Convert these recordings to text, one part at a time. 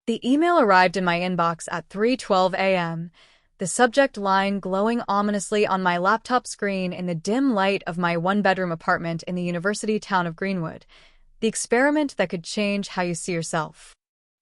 The email arrived in my inbox at 3:12 a.m., the subject line glowing ominously on my laptop screen in the dim light of my one-bedroom apartment in the university town of Greenwood. The experiment that could change how you see yourself.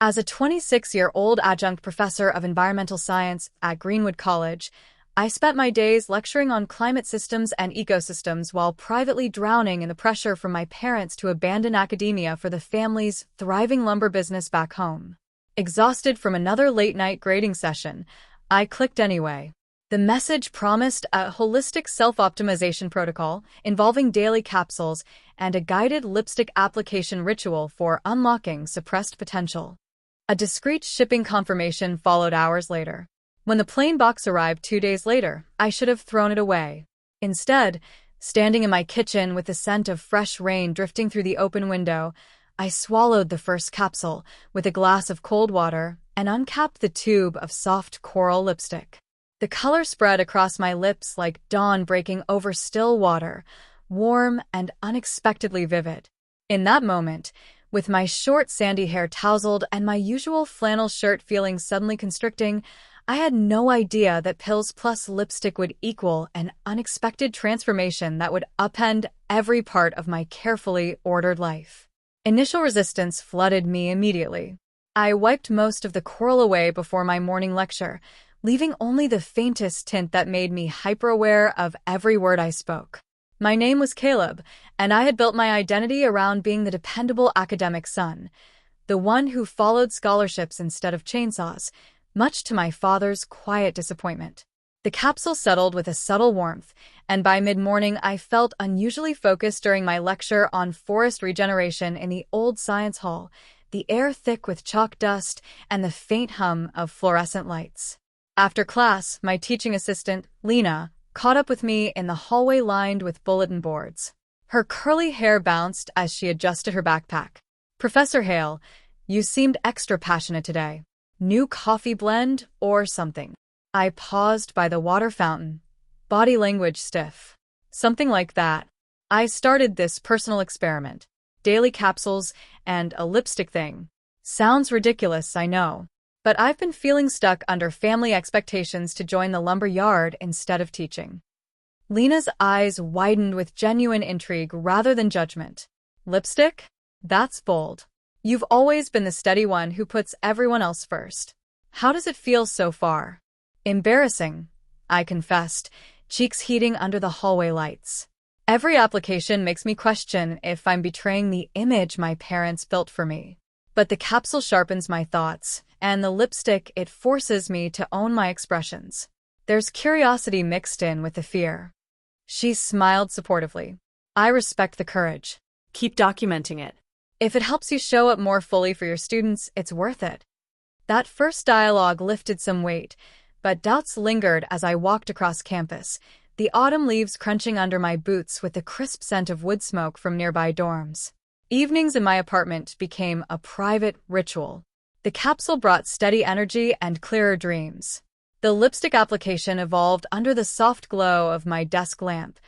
As a 26-year-old adjunct professor of environmental science at Greenwood College, I spent my days lecturing on climate systems and ecosystems while privately drowning in the pressure from my parents to abandon academia for the family's thriving lumber business back home. Exhausted from another late-night grading session, I clicked anyway. The message promised a holistic self-optimization protocol involving daily capsules and a guided lipstick application ritual for unlocking suppressed potential. A discreet shipping confirmation followed hours later. When the plain box arrived 2 days later, I should have thrown it away. Instead, standing in my kitchen with the scent of fresh rain drifting through the open window, I swallowed the first capsule with a glass of cold water and uncapped the tube of soft coral lipstick. The color spread across my lips like dawn breaking over still water, warm and unexpectedly vivid. In that moment, with my short sandy hair tousled and my usual flannel shirt feeling suddenly constricting, I had no idea that pills plus lipstick would equal an unexpected transformation that would upend every part of my carefully ordered life. Initial resistance flooded me immediately. I wiped most of the coral away before my morning lecture, leaving only the faintest tint that made me hyper-aware of every word I spoke. My name was Caleb, and I had built my identity around being the dependable academic son, the one who followed scholarships instead of chainsaws, much to my father's quiet disappointment. The capsule settled with a subtle warmth, and by mid-morning I felt unusually focused during my lecture on forest regeneration in the old science hall, the air thick with chalk dust and the faint hum of fluorescent lights. After class, my teaching assistant, Lena, caught up with me in the hallway lined with bulletin boards. Her curly hair bounced as she adjusted her backpack. "Professor Hale, you seemed extra passionate today. New coffee blend or something?" I paused by the water fountain, body language stiff. "Something like that. I started this personal experiment. Daily capsules and a lipstick thing. Sounds ridiculous, I know. But I've been feeling stuck under family expectations to join the lumber yard instead of teaching." Lena's eyes widened with genuine intrigue rather than judgment. "Lipstick? That's bold. You've always been the steady one who puts everyone else first. How does it feel so far?" "Embarrassing," I confessed, cheeks heating under the hallway lights. "Every application makes me question if I'm betraying the image my parents built for me. But the capsule sharpens my thoughts, and the lipstick, it forces me to own my expressions. There's curiosity mixed in with the fear." She smiled supportively. "I respect the courage. Keep documenting it. If it helps you show up more fully for your students, it's worth it." That first dialogue lifted some weight, but doubts lingered as I walked across campus, the autumn leaves crunching under my boots with the crisp scent of wood smoke from nearby dorms. Evenings in my apartment became a private ritual. The capsule brought steady energy and clearer dreams. The lipstick application evolved under the soft glow of my desk lamp,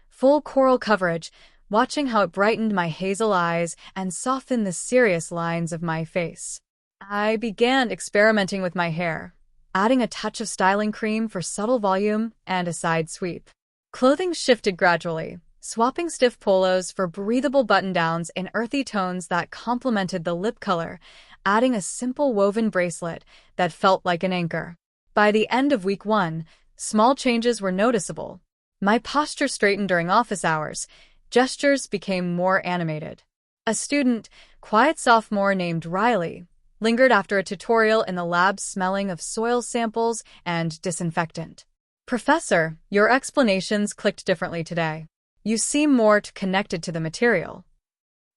full coral coverage, watching how it brightened my hazel eyes and softened the serious lines of my face. I began experimenting with my hair, adding a touch of styling cream for subtle volume and a side sweep. Clothing shifted gradually, swapping stiff polos for breathable button-downs in earthy tones that complemented the lip color, adding a simple woven bracelet that felt like an anchor. By the end of week 1, small changes were noticeable. My posture straightened during office hours, gestures became more animated. A student, quiet sophomore named Riley, lingered after a tutorial in the lab smelling of soil samples and disinfectant. "Professor, your explanations clicked differently today. You seem more connected to the material."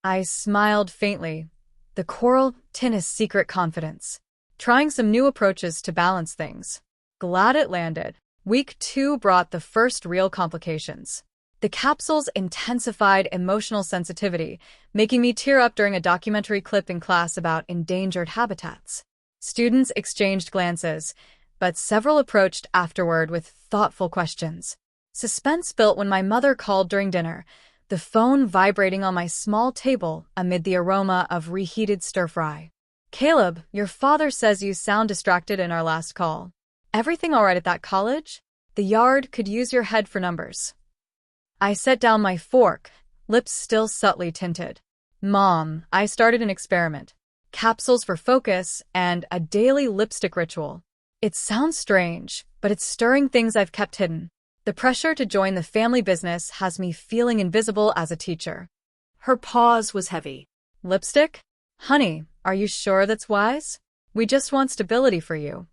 I smiled faintly, the coral tin's secret confidence. Trying some new approaches to balance things. Glad it landed. Week 2 brought the first real complications. The capsules intensified emotional sensitivity, making me tear up during a documentary clip in class about endangered habitats. Students exchanged glances, but several approached afterward with thoughtful questions. Suspense built when my mother called during dinner, the phone vibrating on my small table amid the aroma of reheated stir-fry. Caleb, your father says you sound distracted in our last call. Everything all right at that college? The yard could use your head for numbers. I set down my fork, lips still subtly tinted. Mom, I started an experiment. Capsules for focus and a daily lipstick ritual. It sounds strange, but it's stirring things I've kept hidden. The pressure to join the family business has me feeling invisible as a teacher. Her pause was heavy. Lipstick? Honey, are you sure that's wise? We just want stability for you.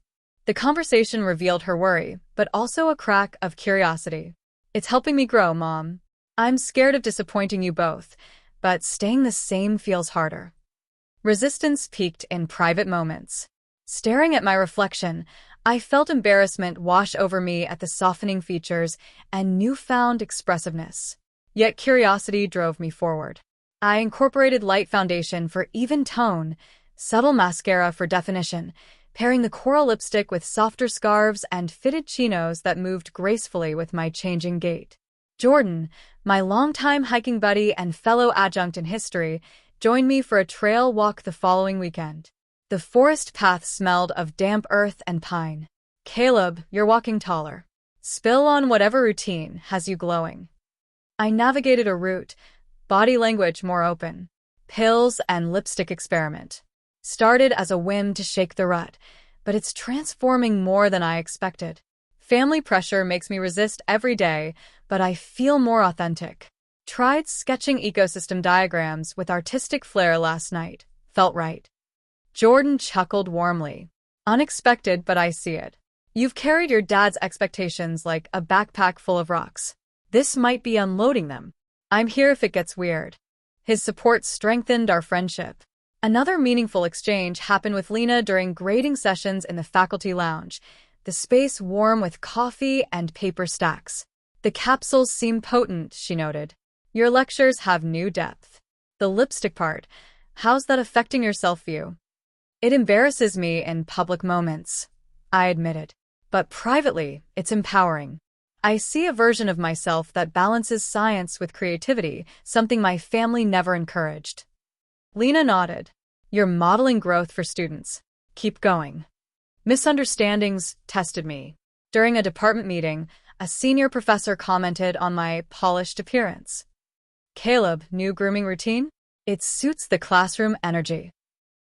The conversation revealed her worry, but also a crack of curiosity. It's helping me grow, Mom. I'm scared of disappointing you both, but staying the same feels harder. Resistance peaked in private moments. Staring at my reflection, I felt embarrassment wash over me at the softening features and newfound expressiveness. Yet curiosity drove me forward. I incorporated light foundation for even tone, subtle mascara for definition, pairing the coral lipstick with softer scarves and fitted chinos that moved gracefully with my changing gait. Jordan, my longtime hiking buddy and fellow adjunct in history, joined me for a trail walk the following weekend. The forest path smelled of damp earth and pine. Caleb, you're walking taller. Spill on whatever routine has you glowing. I navigated a route, body language more open. Pills and lipstick experiment. Started as a whim to shake the rut, but it's transforming more than I expected. Family pressure makes me resist every day, but I feel more authentic. Tried sketching ecosystem diagrams with artistic flair last night. Felt right. Jordan chuckled warmly. Unexpected, but I see it. You've carried your dad's expectations like a backpack full of rocks. This might be unloading them. I'm here if it gets weird. His support strengthened our friendship. Another meaningful exchange happened with Lena during grading sessions in the faculty lounge, the space warm with coffee and paper stacks. The capsules seem potent, she noted. Your lectures have new depth. The lipstick part, how's that affecting your self-view? It embarrasses me in public moments, I admitted. But privately, it's empowering. I see a version of myself that balances science with creativity, something my family never encouraged. Lena nodded. You're modeling growth for students. Keep going. Misunderstandings tested me. During a department meeting, a senior professor commented on my polished appearance. Caleb, new grooming routine? It suits the classroom energy.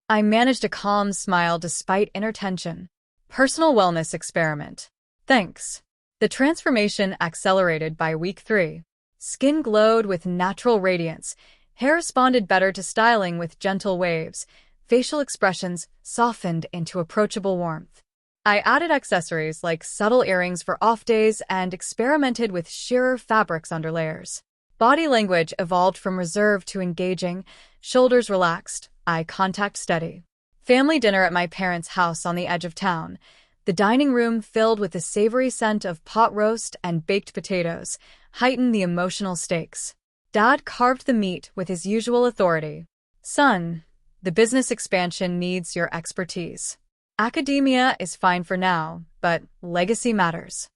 I managed a calm smile despite inner tension. Personal wellness experiment. Thanks. The transformation accelerated by week 3. Skin glowed with natural radiance. Hair responded better to styling with gentle waves. Facial expressions softened into approachable warmth. I added accessories like subtle earrings for off days and experimented with sheerer fabrics under layers. Body language evolved from reserved to engaging, shoulders relaxed, eye contact steady. Family dinner at my parents' house on the edge of town. The dining room filled with the savory scent of pot roast and baked potatoes heightened the emotional stakes. Dad carved the meat with his usual authority. Son, the business expansion needs your expertise. Academia is fine for now, but legacy matters.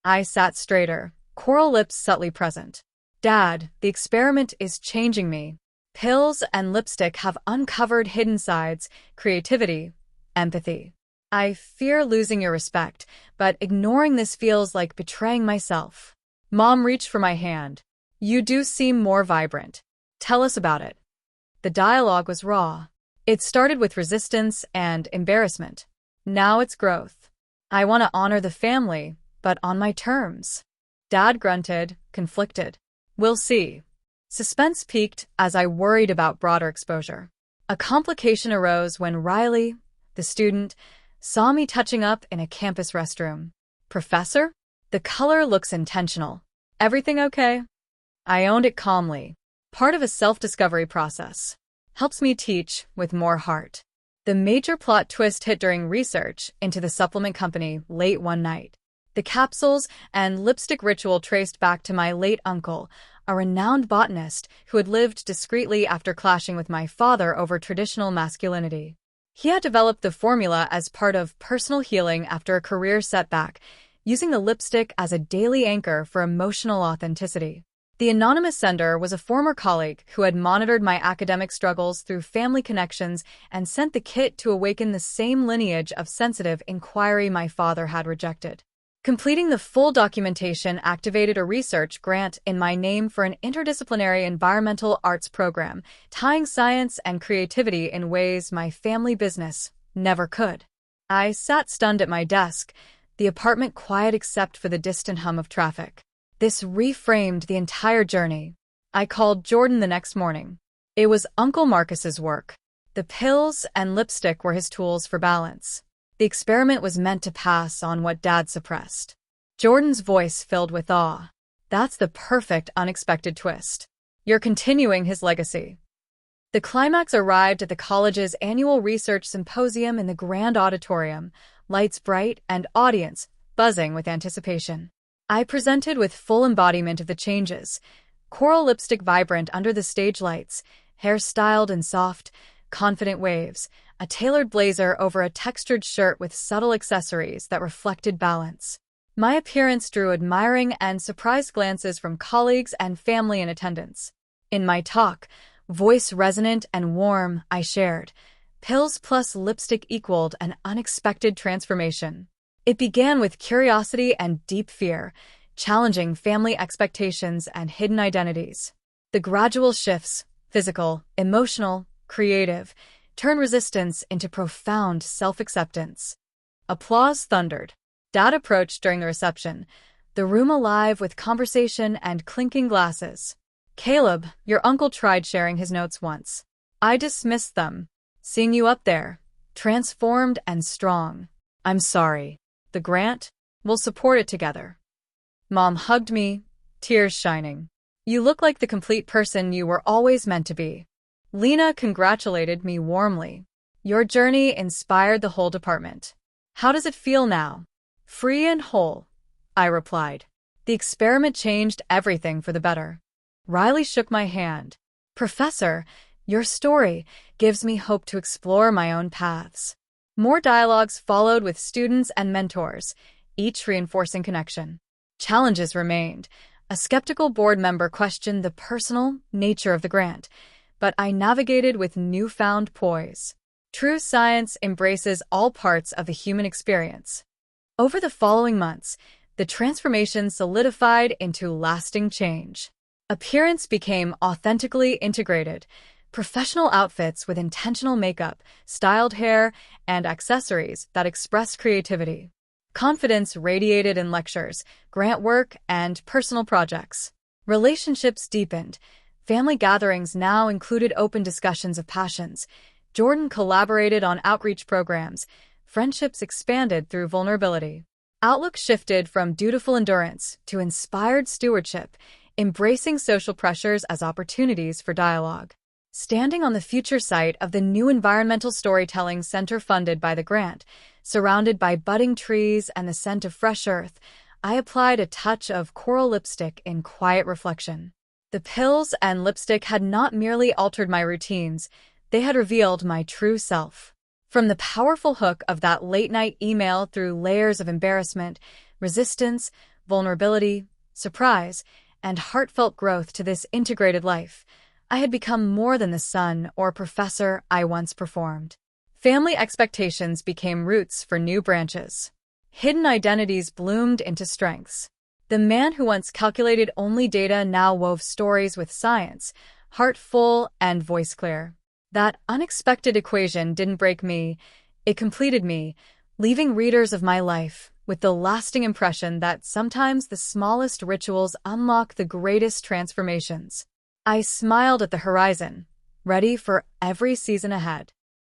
I sat straighter, coral lips subtly present. Dad, the experiment is changing me. Pills and lipstick have uncovered hidden sides, creativity, empathy. I fear losing your respect, but ignoring this feels like betraying myself. Mom reached for my hand. You do seem more vibrant. Tell us about it. The dialogue was raw. It started with resistance and embarrassment. Now it's growth. I want to honor the family, but on my terms. Dad grunted, conflicted. We'll see. Suspense peaked as I worried about broader exposure. A complication arose when Riley, the student, saw me touching up in a campus restroom. Professor? The color looks intentional. Everything okay? I owned it calmly. Part of a self-discovery process. Helps me teach with more heart. The major plot twist hit during research into the supplement company late one night. The capsules and lipstick ritual traced back to my late uncle, a renowned botanist who had lived discreetly after clashing with my father over traditional masculinity. He had developed the formula as part of personal healing after a career setback, using the lipstick as a daily anchor for emotional authenticity. The anonymous sender was a former colleague who had monitored my academic struggles through family connections and sent the kit to awaken the same lineage of sensitive inquiry my father had rejected. Completing the full documentation activated a research grant in my name for an interdisciplinary environmental arts program, tying science and creativity in ways my family business never could. I sat stunned at my desk, the apartment quiet except for the distant hum of traffic. This reframed the entire journey. I called Jordan the next morning. It was Uncle Marcus's work. The pills and lipstick were his tools for balance. The experiment was meant to pass on what Dad suppressed. Jordan's voice filled with awe. That's the perfect unexpected twist. You're continuing his legacy. The climax arrived at the college's annual research symposium in the grand auditorium, lights bright and audience buzzing with anticipation. I presented with full embodiment of the changes, coral lipstick vibrant under the stage lights, hair styled in soft, confident waves, a tailored blazer over a textured shirt with subtle accessories that reflected balance. My appearance drew admiring and surprised glances from colleagues and family in attendance. In my talk, voice resonant and warm, I shared, pills plus lipstick equaled an unexpected transformation. It began with curiosity and deep fear, challenging family expectations and hidden identities. The gradual shifts, physical, emotional, creative, turn resistance into profound self-acceptance. Applause thundered. Dad approached during the reception, the room alive with conversation and clinking glasses. Caleb, your uncle tried sharing his notes once. I dismissed them. Seeing you up there, transformed and strong. I'm sorry. The grant? We'll support it together. Mom hugged me, tears shining. You look like the complete person you were always meant to be. Lena congratulated me warmly. Your journey inspired the whole department. How does it feel now? Free and whole, I replied. The experiment changed everything for the better. Riley shook my hand. Professor, your story gives me hope to explore my own paths. More dialogues followed with students and mentors, each reinforcing connection. Challenges remained. A skeptical board member questioned the personal nature of the grant, but I navigated with newfound poise. True science embraces all parts of the human experience. Over the following months, the transformation solidified into lasting change. Appearance became authentically integrated. Professional outfits with intentional makeup, styled hair, and accessories that expressed creativity. Confidence radiated in lectures, grant work, and personal projects. Relationships deepened. Family gatherings now included open discussions of passions. Jordan collaborated on outreach programs. Friendships expanded through vulnerability. Outlook shifted from dutiful endurance to inspired stewardship, embracing social pressures as opportunities for dialogue. Standing on the future site of the new Environmental Storytelling Center funded by the grant, surrounded by budding trees and the scent of fresh earth, I applied a touch of coral lipstick in quiet reflection. The pills and lipstick had not merely altered my routines, they had revealed my true self. From the powerful hook of that late-night email through layers of embarrassment, resistance, vulnerability, surprise, and heartfelt growth to this integrated life, I had become more than the son or professor I once performed. Family expectations became roots for new branches. Hidden identities bloomed into strengths. The man who once calculated only data now wove stories with science, heart full and voice clear. That unexpected equation didn't break me, it completed me, leaving readers of my life with the lasting impression that sometimes the smallest rituals unlock the greatest transformations. I smiled at the horizon, ready for every season ahead.